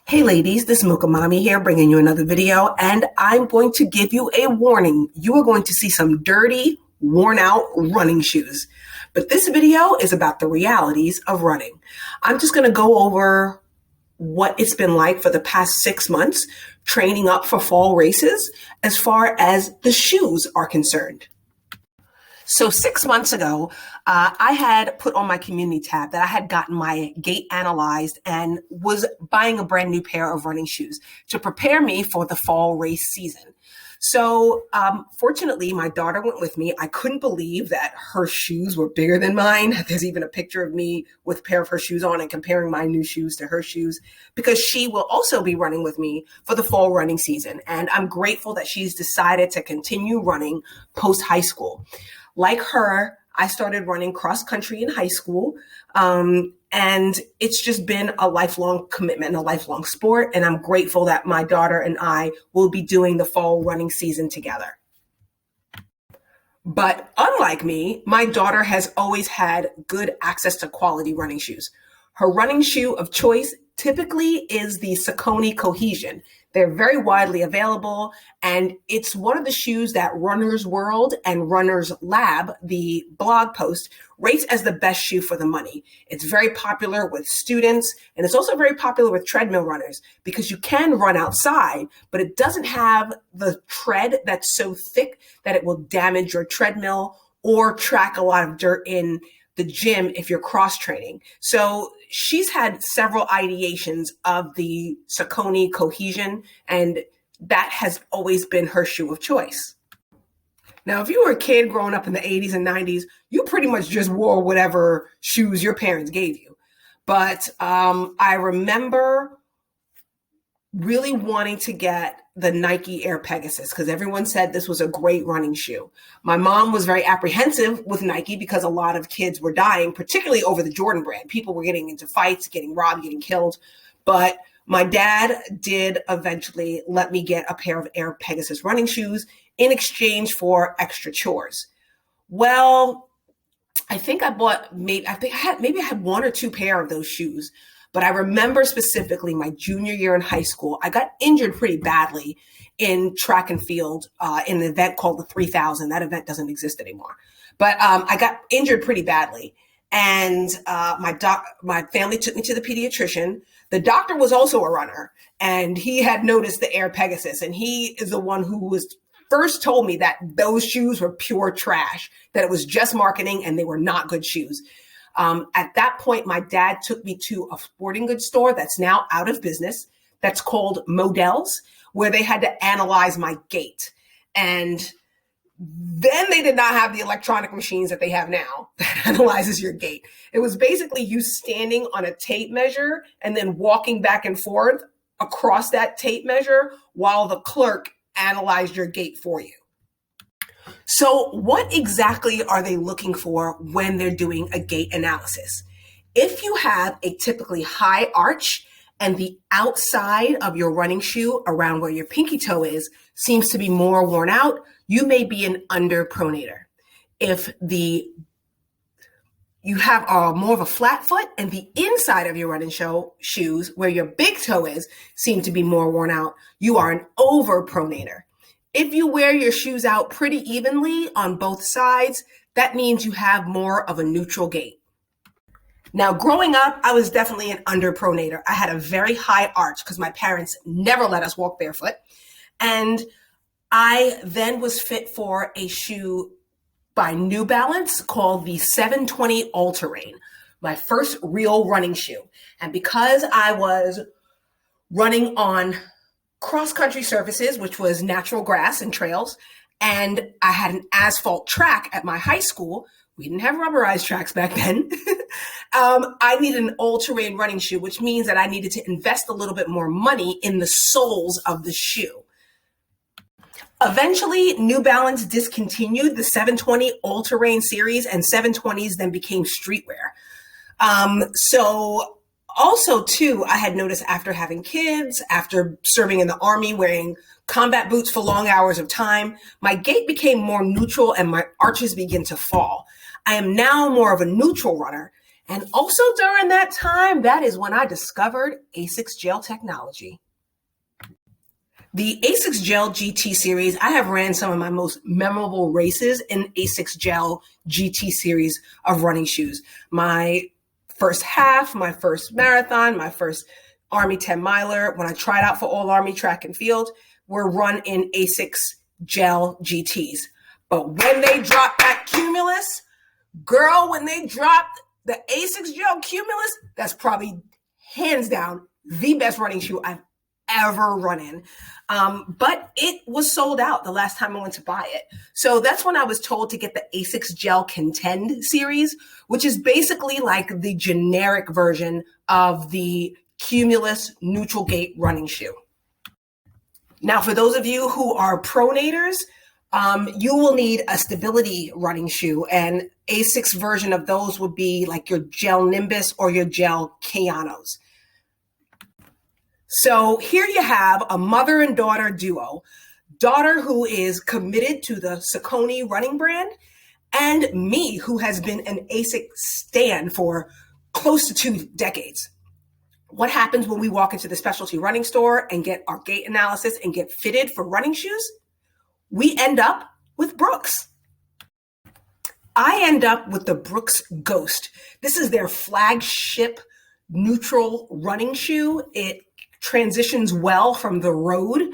Hey ladies, this is Mocha Mommy here bringing you another video, and I'm going to give you a warning. You are going to see some dirty, worn out running shoes. But this video is about the realities of running. I'm just going to go over what it's been like for the past 6 months training up for fall races as far as the shoes are concerned. So 6 months ago, I had put on my community tab that I had gotten my gait analyzed and was buying a brand new pair of running shoes to prepare me for the fall race season. So fortunately, my daughter went with me. I couldn't believe that her shoes were bigger than mine. There's even a picture of me with a pair of her shoes on and comparing my new shoes to her shoes because she will also be running with me for the fall running season. And I'm grateful that she's decided to continue running post high school. Like her, I started running cross country in high school, and it's just been a lifelong commitment and a lifelong sport. And I'm grateful that my daughter and I will be doing the fall running season together. But unlike me, my daughter has always had good access to quality running shoes. Her running shoe of choice typically is the Saucony Cohesion. They're very widely available, and it's one of the shoes that Runner's World and Runner's Lab, the blog post, rates as the best shoe for the money. It's very popular with students, and it's also very popular with treadmill runners because you can run outside, but it doesn't have the tread that's so thick that it will damage your treadmill or track a lot of dirt in the gym if you're cross training. So she's had several ideations of the Saucony Cohesion, and that has always been her shoe of choice. Now, if you were a kid growing up in the 80s and 90s, you pretty much just wore whatever shoes your parents gave you. But I remember really wanting to get the Nike Air Pegasus because everyone said this was a great running shoe. My mom was very apprehensive with Nike because a lot of kids were dying, particularly over the Jordan brand. People were getting into fights, getting robbed, getting killed. But my dad did eventually let me get a pair of Air Pegasus running shoes in exchange for extra chores. Well, I think I had one or two pair of those shoes. But I remember specifically my junior year in high school, I got injured pretty badly in track and field in an event called the 3000. That event doesn't exist anymore. But I got injured pretty badly. And my family took me to the pediatrician. The doctor was also a runner, and he had noticed the Air Pegasus. And he is the one who was first told me that those shoes were pure trash, that it was just marketing and they were not good shoes. At that point, my dad took me to a sporting goods store that's now out of business. That's called Models, where they had to analyze my gait. And then they did not have the electronic machines that they have now that analyzes your gait. It was basically you standing on a tape measure and then walking back and forth across that tape measure while the clerk analyzed your gait for you. So what exactly are they looking for when they're doing a gait analysis? If you have a typically high arch and the outside of your running shoe around where your pinky toe is seems to be more worn out, you may be an underpronator. If you have more of a flat foot and the inside of your running shoes where your big toe is seem to be more worn out, you are an overpronator. If you wear your shoes out pretty evenly on both sides, that means you have more of a neutral gait. Now, growing up, I was definitely an underpronator. I had a very high arch because my parents never let us walk barefoot. And I then was fit for a shoe by New Balance called the 720 All-Terrain, my first real running shoe. And because I was running on cross-country surfaces, which was natural grass and trails, and I had an asphalt track at my high school. We didn't have rubberized tracks back then. I needed an all-terrain running shoe, which means that I needed to invest a little bit more money in the soles of the shoe. Eventually, New Balance discontinued the 720 all-terrain series, and 720s then became streetwear. Also, too, I had noticed after having kids, after serving in the Army, wearing combat boots for long hours of time, my gait became more neutral and my arches began to fall. I am now more of a neutral runner, And also during that time, that is when I discovered ASICS gel technology. The ASICS Gel GT series, I have ran some of my most memorable races in ASICS Gel GT series of running shoes. My first half, my first marathon, my first Army 10 miler, when I tried out for All Army track and field, were run in ASICS Gel GTs. But when they dropped that Cumulus, girl, when they dropped the ASICS Gel Cumulus, that's probably hands down the best running shoe I've ever run in. But it was sold out the last time I went to buy it. So that's when I was told to get the ASICS Gel Contend series, which is basically like the generic version of the Cumulus neutral gate running shoe. Now, for those of you who are pronators, you will need a stability running shoe, and ASICS version of those would be like your Gel Nimbus or your Gel Kayanos. So here you have a mother and daughter duo, daughter who is committed to the Saucony running brand, and me who has been an ASICS stan for close to 2 decades. What happens when we walk into the specialty running store and get our gait analysis and get fitted for running shoes? We end up with Brooks. I end up with the Brooks Ghost. This is their flagship neutral running shoe. It transitions well from the road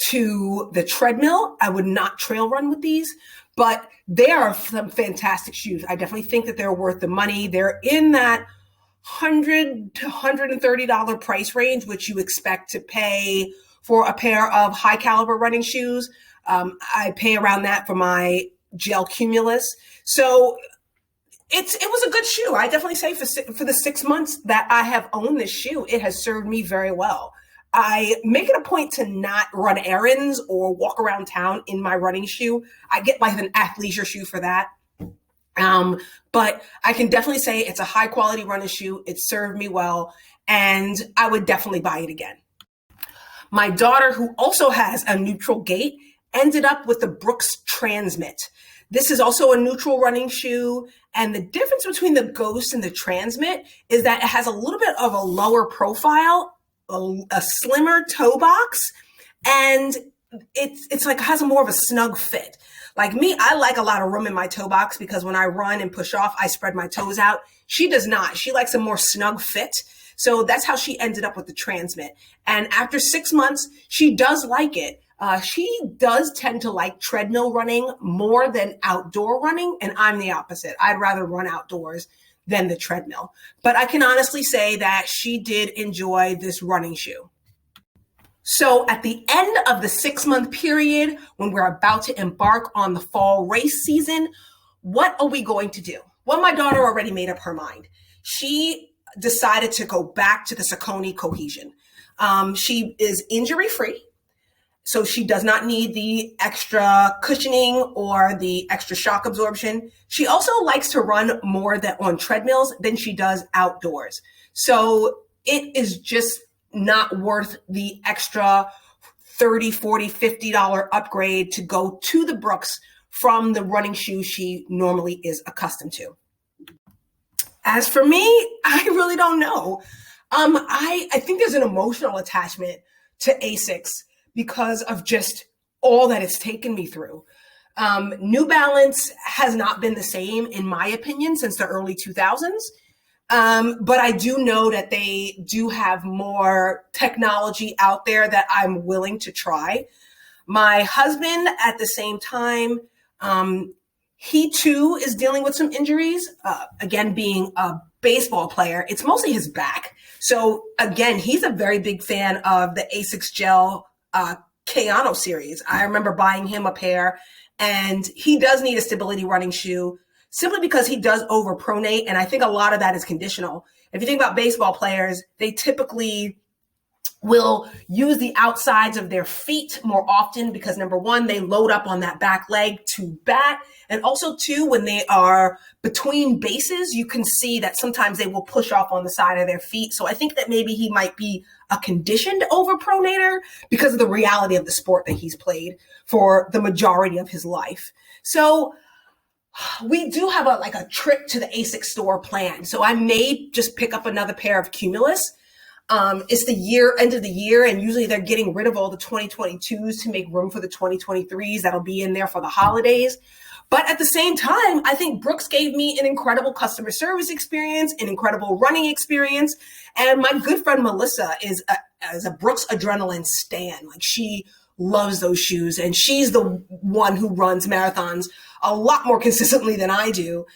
to the treadmill. I would not trail run with these, but they are some fantastic shoes. I definitely think that they're worth the money. They're in that $100 to $130 price range, which you expect to pay for a pair of high caliber running shoes. I pay around that for my Gel Cumulus. So it was a good shoe. I definitely say for the 6 months that I have owned this shoe, it has served me very well. I make it a point to not run errands or walk around town in my running shoe. I get like an athleisure shoe for that. But I can definitely say it's a high quality running shoe. It served me well, and I would definitely buy it again. My daughter, who also has a neutral gait, ended up with the Brooks Transmit. This is also a neutral running shoe. And the difference between the Ghost and the Transmit is that it has a little bit of a lower profile, a slimmer toe box, and it's like has a more of a snug fit. Like me, I like a lot of room in my toe box because when I run and push off, I spread my toes out. She does not. She likes a more snug fit. So that's how she ended up with the Transmit. And after 6 months, she does like it. She does tend to like treadmill running more than outdoor running, and I'm the opposite. I'd rather run outdoors than the treadmill. But I can honestly say that she did enjoy this running shoe. So at the end of the 6-month period, when we're about to embark on the fall race season, what are we going to do? Well, my daughter already made up her mind. She decided to go back to the Saucony Cohesion. She is injury-free. So she does not need the extra cushioning or the extra shock absorption. She also likes to run more on treadmills than she does outdoors. So it is just not worth the extra $30, $40, $50 upgrade to go to the Brooks from the running shoe she normally is accustomed to. As for me, I really don't know. I think there's an emotional attachment to ASICS because of just all that it's taken me through. New Balance has not been the same, in my opinion, since the early 2000s. But I do know that they do have more technology out there that I'm willing to try. My husband, at the same time, he too is dealing with some injuries. Again, being a baseball player, it's mostly his back. So again, he's a very big fan of the ASICS Gel Kayano series. I remember buying him a pair, and he does need a stability running shoe simply because he does overpronate. And I think a lot of that is conditional. If you think about baseball players, they typically will use the outsides of their feet more often because number one, they load up on that back leg to bat. And also two, when they are between bases, you can see that sometimes they will push off on the side of their feet. So I think that maybe he might be a conditioned overpronator because of the reality of the sport that he's played for the majority of his life. So We do have a trip to the ASICS store plan. So I may just pick up another pair of Cumulus. It's the end of the year, and usually they're getting rid of all the 2022s to make room for the 2023s that'll be in there for the holidays. But at the same time, I think Brooks gave me an incredible customer service experience, an incredible running experience. And my good friend Melissa is a Brooks Adrenaline stan. Like, she loves those shoes, and she's the one who runs marathons a lot more consistently than I do.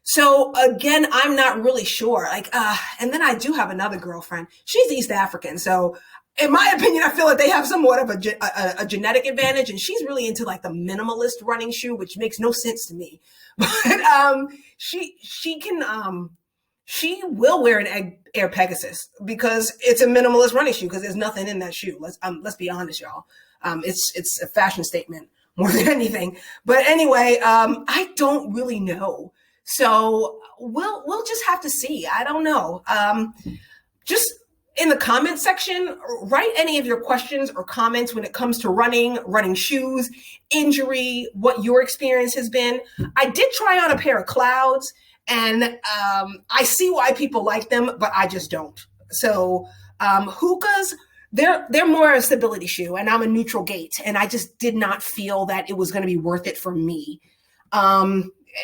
So again, I'm not really sure. And then I do have another girlfriend. She's East African. So in my opinion, I feel like they have somewhat of a genetic advantage, and she's really into like the minimalist running shoe, which makes no sense to me. But she will wear an Air Pegasus because it's a minimalist running shoe, because there's nothing in that shoe. Let's be honest, y'all. It's a fashion statement more than anything. But anyway, I don't really know. So we'll just have to see. I don't know. Just in the comment section, write any of your questions or comments when it comes to running shoes, injury, what your experience has been. I did try on a pair of Clouds, and I see why people like them, but I just don't. So Hoka's, they're more a stability shoe, and I'm a neutral gait, and I just did not feel that it was going to be worth it for me.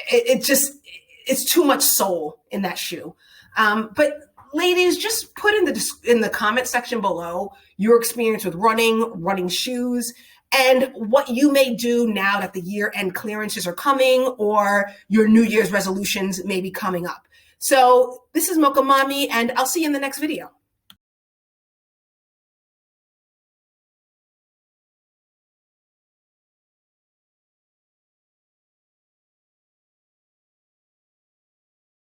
It's too much sole in that shoe. But ladies, just put in the comment section below your experience with running shoes, and what you may do now that the year-end clearances are coming, or your New Year's resolutions may be coming up. So this is Mocha Mami, and I'll see you in the next video.